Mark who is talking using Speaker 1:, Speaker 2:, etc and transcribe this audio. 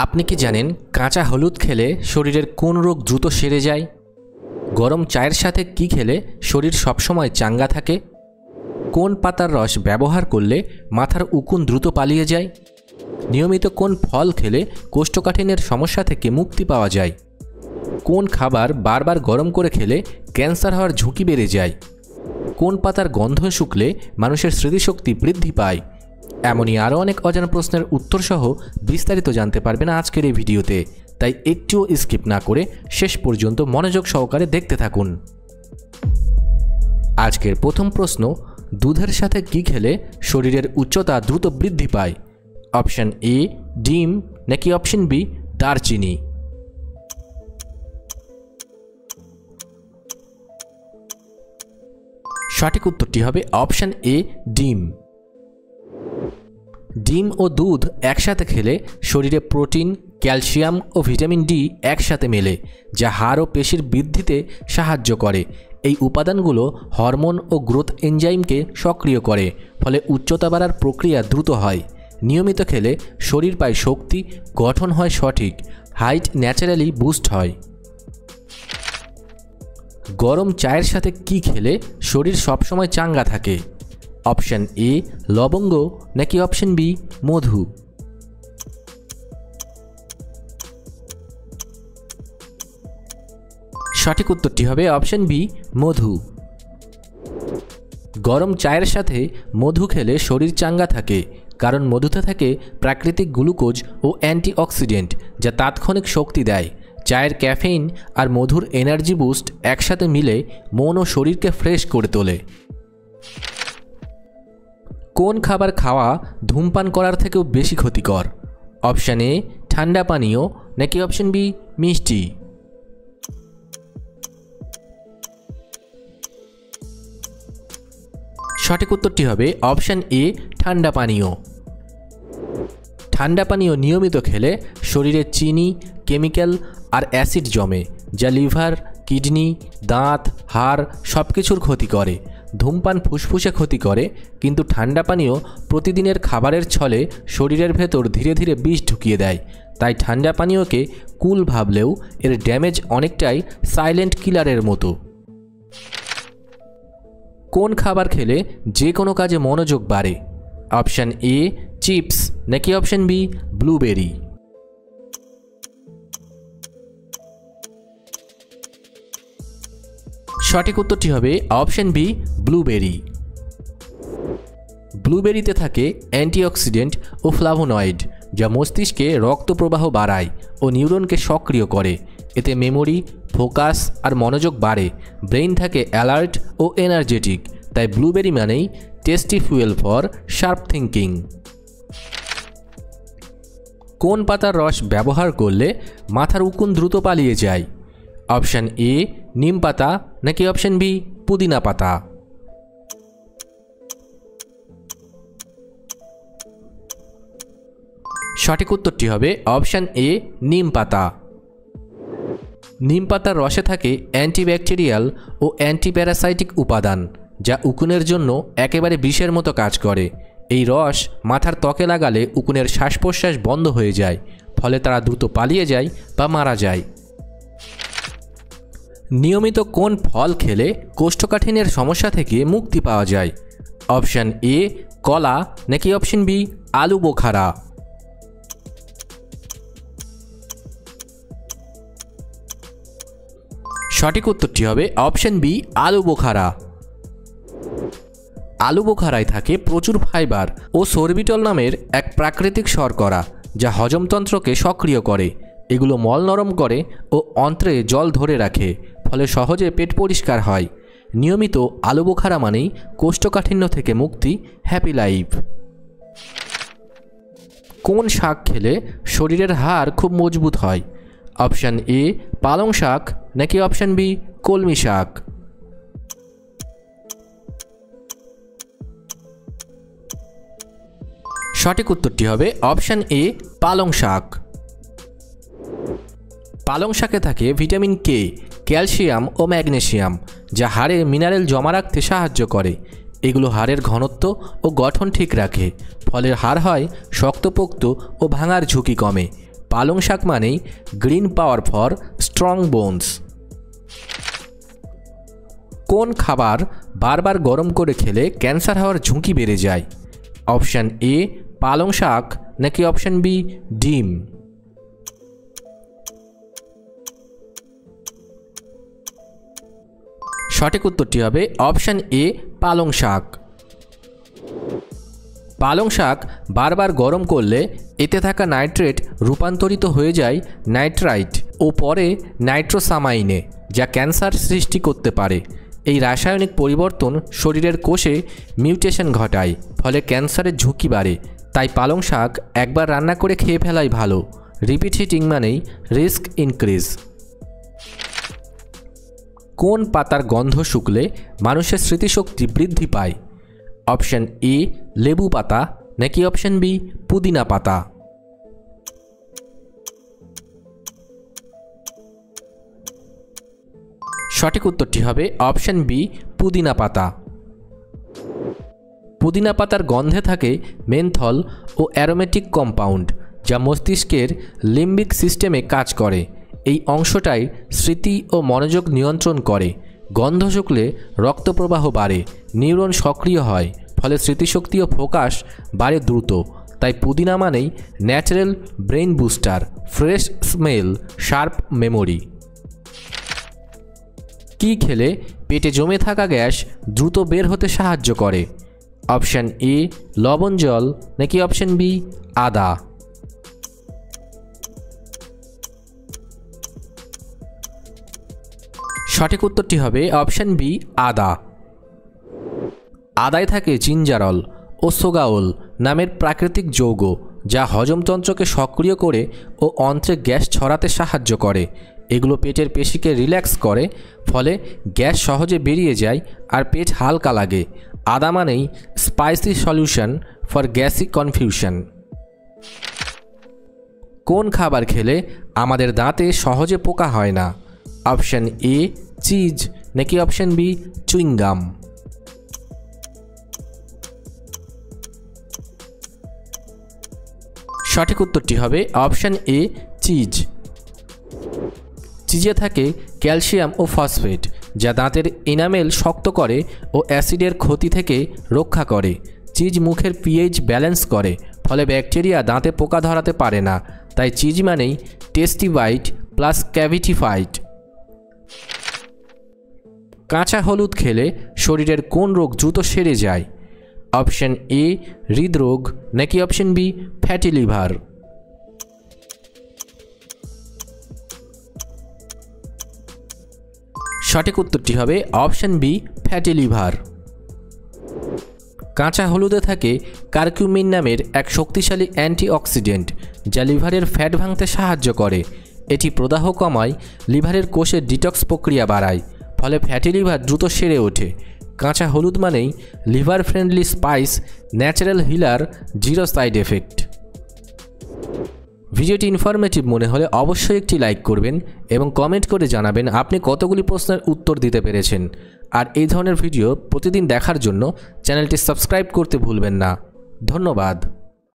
Speaker 1: আপনি কি জানেন কাঁচা হলুদ খেলে শরীরের কোন রোগ দ্রুত সেরে যায়? গরম চায়ের সাথে কি খেলে শরীর সবসময় চাঙ্গা থাকে? কোন পাতার রস ব্যবহার করলে মাথার উকুন দ্রুত পালিয়ে যায়? নিয়মিত কোন ফল খেলে কোষ্ঠকাঠিন্যের সমস্যা থেকে মুক্তি পাওয়া যায়? কোন খাবার বারবার গরম করে খেলে ক্যান্সার হওয়ার ঝুঁকি বেড়ে যায়? কোন পাতার গন্ধ শুকলে মানুষের স্মৃতিশক্তি বৃদ্ধি পায়? এমনই আরও অনেক অজানা প্রশ্নের উত্তরসহ বিস্তারিত জানতে পারবেন আজকের এই ভিডিওতে, তাই একটুও স্কিপ না করে শেষ পর্যন্ত মনোযোগ সহকারে দেখতে থাকুন। আজকের প্রথম প্রশ্ন, দুধের সাথে কি খেলে শরীরের উচ্চতা দ্রুত বৃদ্ধি পায়? অপশন এ ডিম, নাকি অপশন বি দারচিনি? সঠিক উত্তরটি হবে অপশন এ ডিম। ডিম ও দুধ একসাথে খেলে শরীরে প্রোটিন, ক্যালসিয়াম ও ভিটামিন ডি একসাথে মেলে, যা হাড় ও পেশির বৃদ্ধিতে সাহায্য করে। এই উপাদানগুলো হরমোন ও গ্রোথ এনজাইমকে সক্রিয় করে, ফলে উচ্চতা বাড়ার প্রক্রিয়া দ্রুত হয়। নিয়মিত খেলে শরীর পায় শক্তি, গঠন হয় সঠিক, হাইট ন্যাচারালি বুস্ট হয়। গরম চায়ের সাথে কি খেলে শরীর সবসময় চাঙ্গা থাকে? অপশন এ লবঙ্গ, নাকি অপশন বি মধু? সঠিক উত্তরটি হবে অপশন বি মধু। গরম চায়ের সাথে মধু খেলে শরীর চাঙ্গা থাকে, কারণ মধুতে থাকে প্রাকৃতিক গ্লুকোজ ও অ্যান্টিঅক্সিডেন্ট, যা তাৎক্ষণিক শক্তি দেয়। চায়ের ক্যাফেইন আর মধুর এনার্জি বুস্ট একসাথে মিলে মন ও শরীরকে ফ্রেশ করে তোলে। কোন খাবার খাওয়া ধূমপান করার থেকেও বেশি ক্ষতিকর? অপশন এ ঠান্ডা পানীয়, নাকি অপশন বি মিষ্টি? সঠিক উত্তরটি হবে অপশন এ ঠান্ডা পানীয়। ঠান্ডা পানীয় নিয়মিত খেলে শরীরে চিনি, কেমিক্যাল আর অ্যাসিড জমে, যা লিভার, কিডনি, দাঁত, হাড় সব কিছুর ক্ষতি করে। ধূমপান ফুসফুসে ক্ষতি করে, কিন্তু ঠান্ডা পানীয় প্রতিদিনের খাবারের ছলে শরীরের ভেতর ধীরে ধীরে বিষ ঢুকিয়ে দেয়। তাই ঠান্ডা পানীয়কে কুল ভাবলেও এর ড্যামেজ অনেকটাই সাইলেন্ট কিলারের মতো। কোন খাবার খেলে যে কোনো কাজে মনোযোগ বাড়ে? অপশন এ চিপস, নাকি অপশন বি ব্লুবেরি? সঠিক উত্তরটি হবে অপশন বি ব্লুবেরি। ব্লুবেরিতে থাকে অ্যান্টিঅক্সিডেন্ট ও ফ্লাভোনয়েড, যা মস্তিষ্কে রক্ত প্রবাহ বাড়ায় ও নিউরনকে সক্রিয় করে। এতে মেমোরি, ফোকাস আর মনোযোগ বাড়ে। ব্রেইন থাকে অ্যালার্ট ও এনার্জেটিক। তাই ব্লুবেরি মানেই tasty fuel for sharp thinking. কোন পাতার রস ব্যবহার করলে মাথার উকুন দ্রুত পালিয়ে যায়? অপশন এ নিম পাতা, নাকি অপশন বি পুদিনা পাতা? সঠিক উত্তরটি হবে অপশন এ নিম পাতা। নিম পাতার রসে থাকে অ্যান্টিব্যাকটেরিয়াল ও অ্যান্টিপ্যারাসাইটিক উপাদান, যা উকুনের জন্য একেবারে বিষের মতো কাজ করে। এই রস মাথার ত্বকে লাগালে উকুনের শ্বাস প্রশ্বাস বন্ধ হয়ে যায়, ফলে তারা দ্রুত পালিয়ে যায় বা মারা যায়। নিয়মিত কোন ফল খেলে কোষ্ঠকাঠিন্যের সমস্যা থেকে মুক্তি পাওয়া যায়? অপশন এ কলা, নাকি অপশন বি আলু বোখারা? সঠিক উত্তরটি হবে অপশন বি আলু বোখারা। আলু বোখারায় থাকে প্রচুর ফাইবার ও সরবিটল নামের এক প্রাকৃতিক শর্করা, যা হজমতন্ত্রকে সক্রিয় করে। এগুলো মল নরম করে ও অন্ত্রে জল ধরে রাখে, ফলে সহজে পেট পরিষ্কার হয়। নিয়মিত আলু বোখারা মানেই কোষ্ঠকাঠিন্য থেকে মুক্তি, হ্যাপি লাইফ। কোন শাক খেলে শরীরের হাড় খুব মজবুত হয়? অপশন এ পালং শাক, নাকি অপশন বি কলমি শাক? সঠিক উত্তরটি হবে অপশন এ পালং শাক। পালং শাকে থাকে ভিটামিন কে, ক্যালসিয়াম ও ম্যাগনেসিয়াম, যা হাড়ে মিনারেল জমা রাখতে সাহায্য করে। এগুলো হাড়ের ঘনত্ব ও গঠন ঠিক রাখে, ফলে হাড় হয় শক্তপোক্ত ও ভাঙার ঝুঁকি কমে। পালং শাক মানেই green power for strong bones. কোন খাবার বারবার গরম করে খেলে ক্যান্সার হওয়ার ঝুঁকি বেড়ে যায়? অপশান এ পালং শাক নাকি অপশান বি ডিম? সঠিক উত্তরটি হবে অপশান এ পালং শাক। পালং শাক বারবার গরম করলে এতে থাকা নাইট্রেট রূপান্তরিত হয়ে যায় নাইট্রাইট ও পরে নাইট্রোসামাইনে, যা ক্যান্সার সৃষ্টি করতে পারে। এই রাসায়নিক পরিবর্তন শরীরের কোষে মিউটেশন ঘটায়, ফলে ক্যান্সারের ঝুঁকি বাড়ে। তাই পালং শাক একবার রান্না করে খেয়ে ফেলাই ভালো। রিপিট হিটিং মানেই রিস্ক ইনক্রিজ। কোন পাতার গন্ধ শুকলে মানুষের স্মৃতিশক্তি বৃদ্ধি পায়? অপশান এ লেবু পাতা নাকি অপশান বি পুদিনা পাতা? সঠিক উত্তরটি হবে অপশান বি পুদিনা পাতা। পুদিনা পাতার গন্ধে থাকে মেনথল ও অ্যারোমেটিক কম্পাউন্ড, যা মস্তিষ্কের লিম্বিক সিস্টেমে কাজ করে। এই অংশটাই স্মৃতি ও মনোযোগ নিয়ন্ত্রণ করে। গন্ধ শুকলে রক্তপ্রবাহ বাড়ে, নিউরন সক্রিয় হয়, ফলে স্মৃতিশক্তি ও ফোকাস বাড়ে দ্রুত। তাই পুদিনা মানেই natural brain booster, fresh smell, sharp memory. কী খেলে পেটে জমে থাকা গ্যাস দ্রুত বের হতে সাহায্য করে? অপশান এ লবণ জল নাকি অপশান বি আদা? সঠিক উত্তরটি হবে অপশান বি আদা। আদায় থাকে জিঞ্জারল ও সোগাওল নামের প্রাকৃতিক যৌগ, যা হজমতন্ত্রকে সক্রিয় করে ও অন্ত্রে গ্যাস ছড়াতে সাহায্য করে। এগুলো পেটের পেশিকে রিল্যাক্স করে, ফলে গ্যাস সহজে বেরিয়ে যায় আর পেট হালকা লাগে। আদা মানেই স্পাইসি সলিউশন ফর গ্যাসিক কনফিউশন। কোন খাবার খেলে আমাদের দাঁতে সহজে পোকা হয় না? অপশান এ চিজ নাকি অপশান বি চুইংগাম? সঠিক উত্তরটি হবে অপশান এ চিজ। চিজে থাকে ক্যালসিয়াম ও ফসফেট, যা দাঁতের এনামেল শক্ত করে ও অ্যাসিডের ক্ষতি থেকে রক্ষা করে। চিজ মুখের পিএইচ ব্যালেন্স করে, ফলে ব্যাকটেরিয়া দাঁতে পোকা ধরাতে পারে না। তাই চিজ মানেই tasty bite plus cavity fight. কাঁচা হলুদ খেলে শরীরের কোন রোগ দ্রুত সেরে যায়? অপশান এ হৃদরোগ নাকি অপশান বি ফ্যাটি লিভার? সঠিক উত্তরটি হবে অপশান বি ফ্যাটি লিভার। কাঁচা হলুদে থাকে কারকিউমিন নামের এক শক্তিশালী অ্যান্টিঅক্সিডেন্ট, যা লিভারের ফ্যাট ভাঙতে সাহায্য করে। এটি প্রদাহ কমায়, লিভারের কোষের ডিটক্স প্রক্রিয়া বাড়ায়, ফলে ফ্যাটি লিভার দ্রুত সেরে ওঠে। কাঁচা হলুদ মানেই liver friendly spice, natural healer, zero side effect. ভিডিওটি ইনফরমেটিভ মনে হলে অবশ্যই একটি লাইক করবেন এবং কমেন্ট করে জানাবেন আপনি কতগুলি প্রশ্নের উত্তর দিতে পেরেছেন। আর এই ধরনের ভিডিও প্রতিদিন দেখার জন্য চ্যানেলটি সাবস্ক্রাইব করতে ভুলবেন না। ধন্যবাদ।